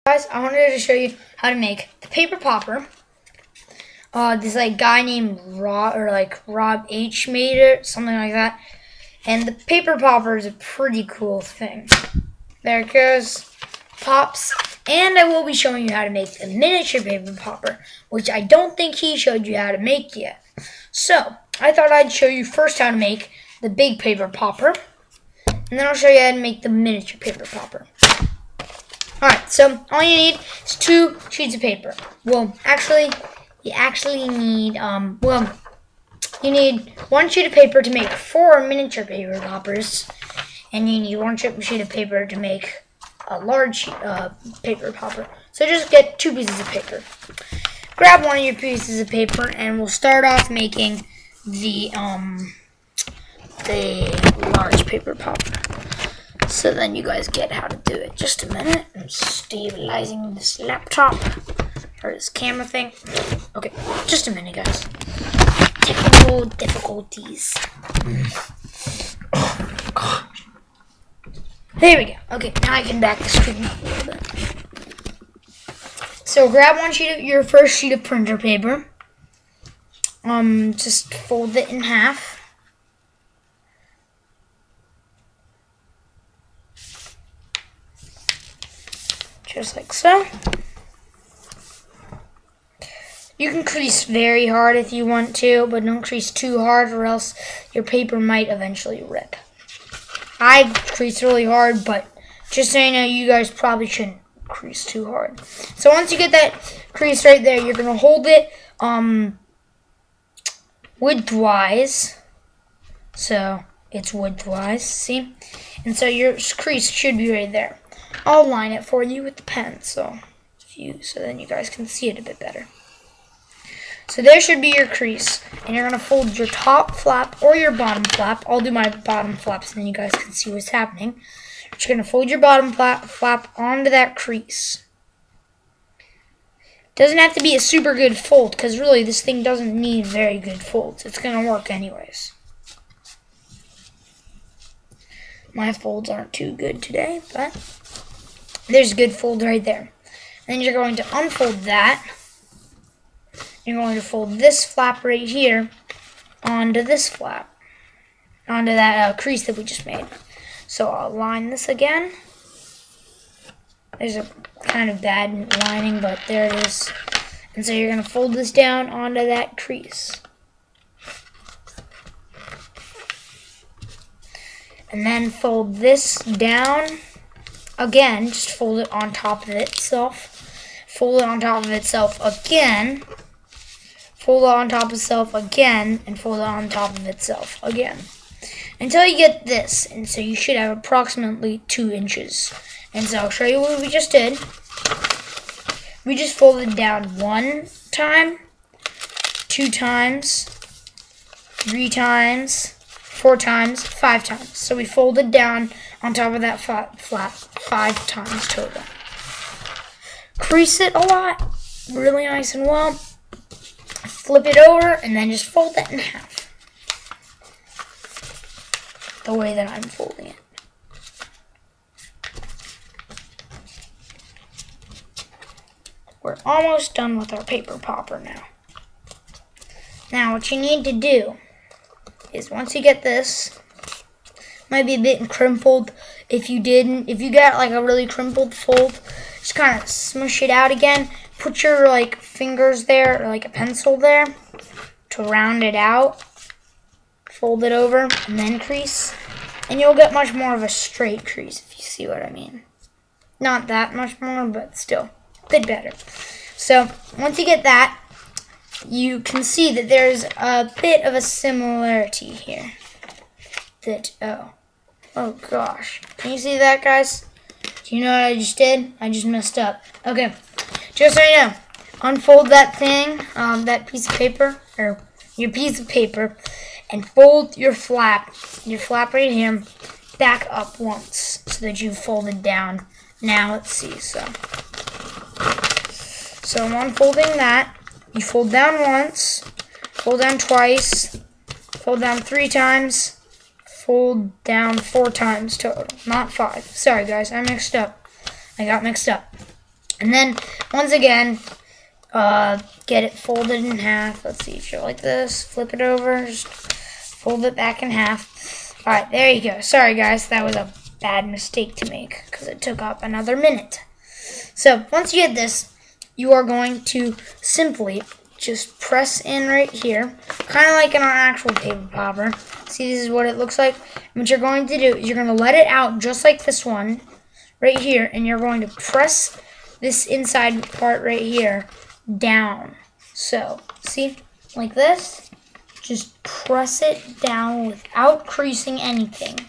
Guys, I wanted to show you how to make the paper popper. This guy named Rob H made it, something like that. And the paper popper is a pretty cool thing. There it goes, pops. And I will be showing you how to make the miniature paper popper, which I don't think he showed you how to make yet. So I thought I'd show you first how to make the big paper popper, and then I'll show you how to make the miniature paper popper. Alright, so all you need is 2 sheets of paper. Well, actually, you need, you need 1 sheet of paper to make 4 miniature paper poppers, and you need 1 sheet of paper to make a large paper popper. So just get 2 pieces of paper. Grab one of your pieces of paper, and we'll start off making the large paper popper. So then you guys get how to do it. Just a minute. I'm stabilizing this laptop or this camera thing. Okay, just a minute, guys. Technical difficulties. Oh, gosh. There we go. Okay, now I can back the screen up a little bit. So grab your first sheet of printer paper. Just fold it in half. Just like so. You can crease very hard if you want to, but don't crease too hard or else your paper might eventually rip. I crease really hard, but just so you know, you guys probably shouldn't crease too hard. So once you get that crease right there, you're going to hold it widthwise. So it's widthwise, see? And so your crease should be right there. I'll line it for you with the pen, so then you guys can see it a bit better. So there should be your crease, and you're going to fold your top flap or your bottom flap. I'll do my bottom flap so then you guys can see what's happening. You're going to fold your bottom flap onto that crease. Doesn't have to be a super good fold, because really this thing doesn't need very good folds. It's going to work anyways. My folds aren't too good today, but there's a good fold right there. And then you're going to unfold that. You're going to fold this flap right here onto this flap, onto that crease that we just made. So I'll line this again. There's a kind of bad lining, but there it is. And so you're going to fold this down onto that crease. And then fold this down again, just fold it on top of itself. Fold it on top of itself again. Fold it on top of itself again, and fold it on top of itself again. Until you get this, and so you should have approximately 2 inches. And so I'll show you what we just did. We just folded down 1 time, 2 times, 3 times, 4 times, 5 times. So we folded down on top of that flap 5 times total. Crease it a lot, really nice and well. Flip it over and then just fold it in half. The way that I'm folding it. We're almost done with our paper popper now. Now what you need to do is once you get this, might be a bit crimpled. If you got like a really crimpled fold, just kind of smush it out again. Put your fingers there or like a pencil there to round it out. Fold it over and then crease, and you'll get much more of a straight crease if you see what I mean. Not that much more, but still a bit better. So once you get that, you can see that there's a bit of a similarity here. Oh gosh. Can you see that, guys? Do you know what I just did? I just messed up. Okay. Just so you know, unfold that thing, that piece of paper, or your piece of paper, and fold your flap right here, back up once, so that you've folded down. Now let's see, so I'm unfolding that. You fold down once, fold down twice, fold down 3 times, fold down 4 times total, not 5. Sorry guys, I got mixed up. And then, once again, get it folded in half. Let's see, if you're like this, flip it over, just fold it back in half. Alright, there you go. Sorry guys, that was a bad mistake to make because it took up another minute. So, once you get this, you are going to simply just press in right here, kind of like in our actual paper popper. See, this is what it looks like. And what you're going to do is you're going to let it out just like this one right here, and you're going to press this inside part right here down. So, see, like this. Just press it down without creasing anything.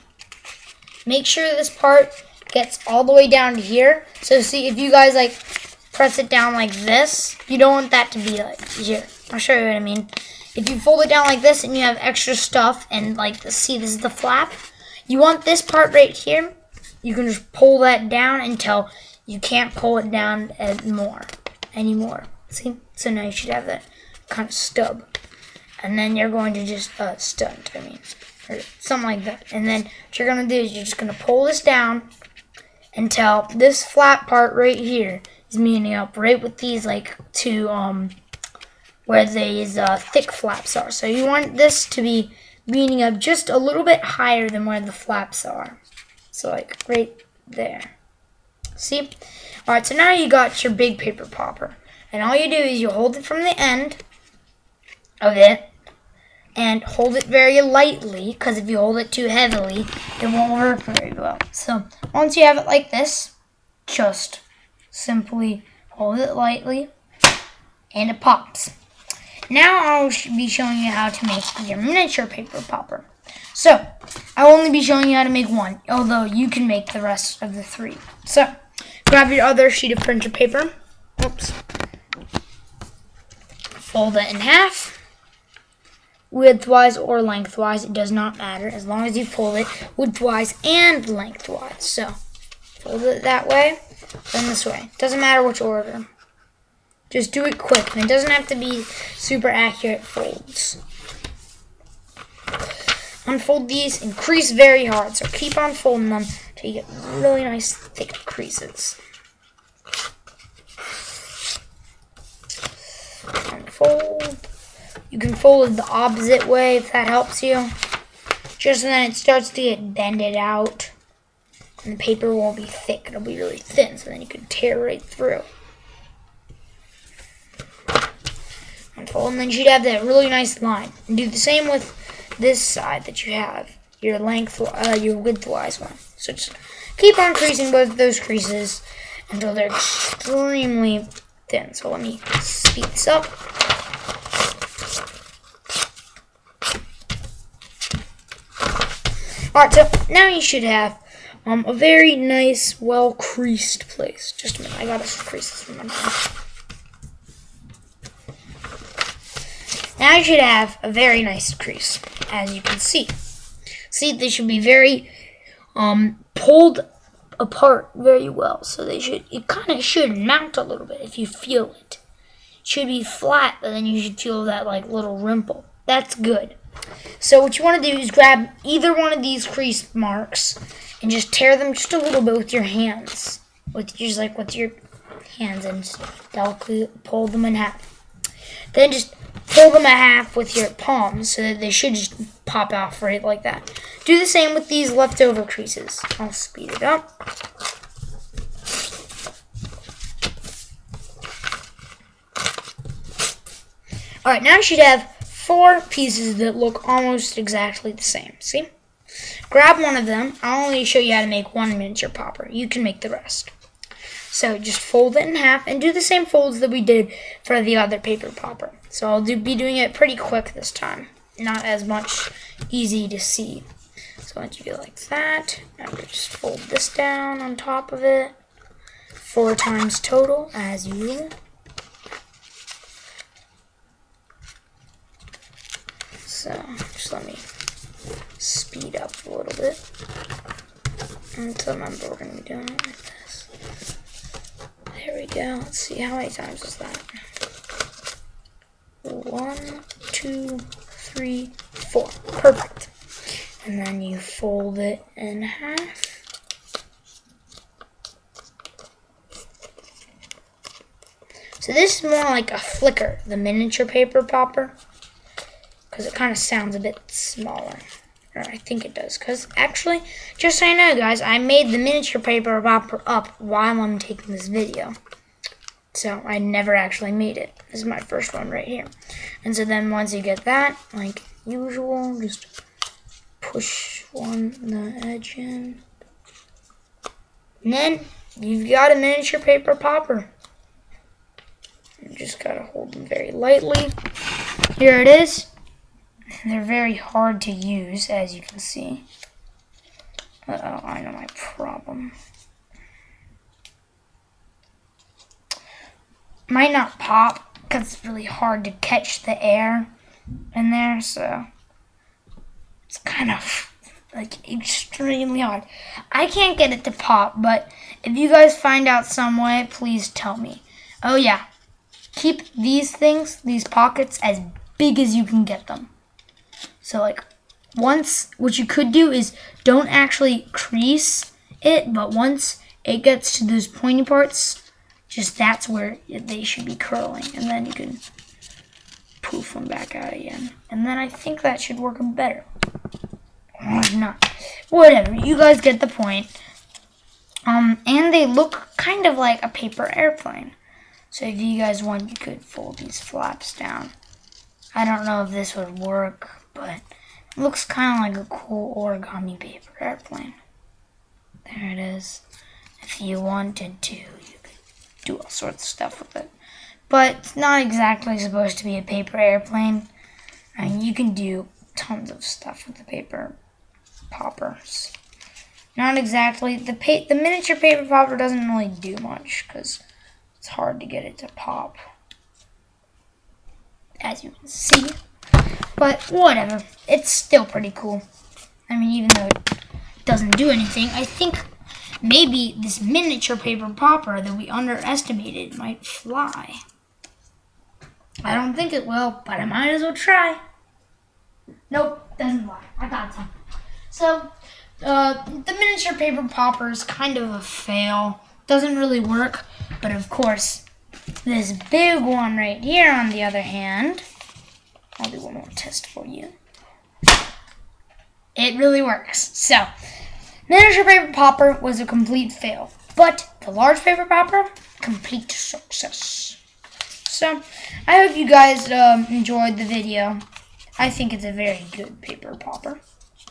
Make sure this part gets all the way down to here. So see, if you guys like press it down like this, you don't want that to be like here. I'll show you what I mean. If you fold it down like this and you have extra stuff and like, see, this is the flap. You want this part right here. You can just pull that down until you can't pull it down anymore. See? So now you should have that kind of stub. And then you're going to just, stunt, or something like that. And then what you're going to do is you're just going to pull this down until this flat part right here is meeting up right with these, like, two, where these thick flaps are. So you want this to be meeting up just a little bit higher than where the flaps are. So, like, right there. See? Alright, so now you got your big paper popper. And all you do is you hold it from the end of it, and hold it very lightly, because if you hold it too heavily, it won't work very well. So once you have it like this, just simply hold it lightly, and it pops. Now I'll be showing you how to make your miniature paper popper. So I'll only be showing you how to make one, although you can make the rest of the three. So grab your other sheet of printer paper. Oops. Fold it in half. Widthwise or lengthwise, it does not matter, as long as you fold it widthwise and lengthwise. So, fold it that way, then this way. Doesn't matter which order. Just do it quick, and it doesn't have to be super accurate folds. Unfold these and crease very hard, so keep on folding them until you get really nice thick creases. Unfold. You can fold it the opposite way if that helps you. Just so then it starts to get bended out. And the paper won't be thick. It'll be really thin, so then you can tear right through. Unfold, and then you should have that really nice line. And do the same with this side that you have. Your widthwise one. So just keep on creasing both of those creases until they're extremely thin. So let me speed this up. Alright, so now you should have a very nice, well-creased place. Just a minute, I gotta crease this from my hand. Now you should have a very nice crease, as you can see. See, they should be very pulled apart very well. So it kind of should mount a little bit if you feel it. It should be flat, but then you should feel that like littlerimple. That's good. So what you want to do is grab either one of these crease marks and just tear them just a little bit with your hands. With your hands, and just delicately pull them in half. Then just pull them in half with your palms so that they should just pop off right like that. Do the same with these leftover creases. I'll speed it up. Alright, now you should have 4 pieces that look almost exactly the same. See? Grab one of them. I'll only show you how to make one miniature popper. You can make the rest. So just fold it in half and do the same folds that we did for the other paper popper. So I'll be doing it pretty quick this time. Not as much easy to see. So once you do like that, now we just fold this down on top of it. 4 times total, as usual. So just let me speed up a little bit. And so remember, we're going to be doing it like this. There we go. Let's see, how many times is that? 1, 2, 3, 4. Perfect. And then you fold it in half. So this is more like a Flicker, the miniature paper popper, because it kind of sounds a bit smaller. Or I think it does, because actually, just so you know, guys, I made the miniature paper popper up while I'm taking this video. So I never actually made it. This is my first one right here. And so then once you get that, like usual, just push the edge in. And then you've got a miniature paper popper. You just gotta hold them very lightly. Here it is. They're very hard to use, as you can see. Uh-oh, I know my problem. Might not pop because it's really hard to catch the air in there, so it's kind of like extremely hard. I can't get it to pop, but if you guys find out some way, please tell me. Oh yeah, keep these things, these pockets, as big as you can get them. So like what you could do is don't actually crease it, but once it gets to those pointy parts, just that's where they should be curling, and then you can poof them back out again. And then I think that should work better. Or not. Whatever, you guys get the point. And they look kind of like a paper airplane. So if you guys want, you could fold these flaps down. I don't know if this would work, but it looks kind of like a cool origami paper airplane. There it is. If you wanted to, you could do all sorts of stuff with it. But it's not exactly supposed to be a paper airplane. I mean, you can do tons of stuff with the paper poppers. Not exactly. The miniature paper popper doesn't really do much because it's hard to get it to pop, as you can see. But whatever, it's still pretty cool. I mean, even though it doesn't do anything, I think maybe this miniature paper popper that we underestimated might fly. I don't think it will, but I might as well try. Nope, doesn't fly. I got some. So, the miniature paper popper is kind of a fail. Doesn't really work, but of course, this big one right here, on the other hand, I'll do one more test for you. It really works. So, miniature paper popper was a complete fail, but the large paper popper, complete success. So, I hope you guys enjoyed the video. I think it's a very good paper popper.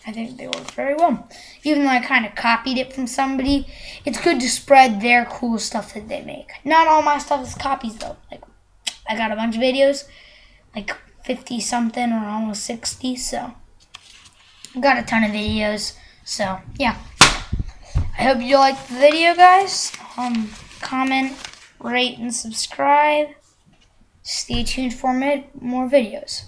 I think they work very well. Even though I kind of copied it from somebody, it's good to spread their cool stuff that they make. Not all my stuff is copies though. Like, I got a bunch of videos, like 50 something or almost 60, so I got a ton of videos. So yeah, I hope you liked the video, guys. Comment, rate, and subscribe. Stay tuned for more videos.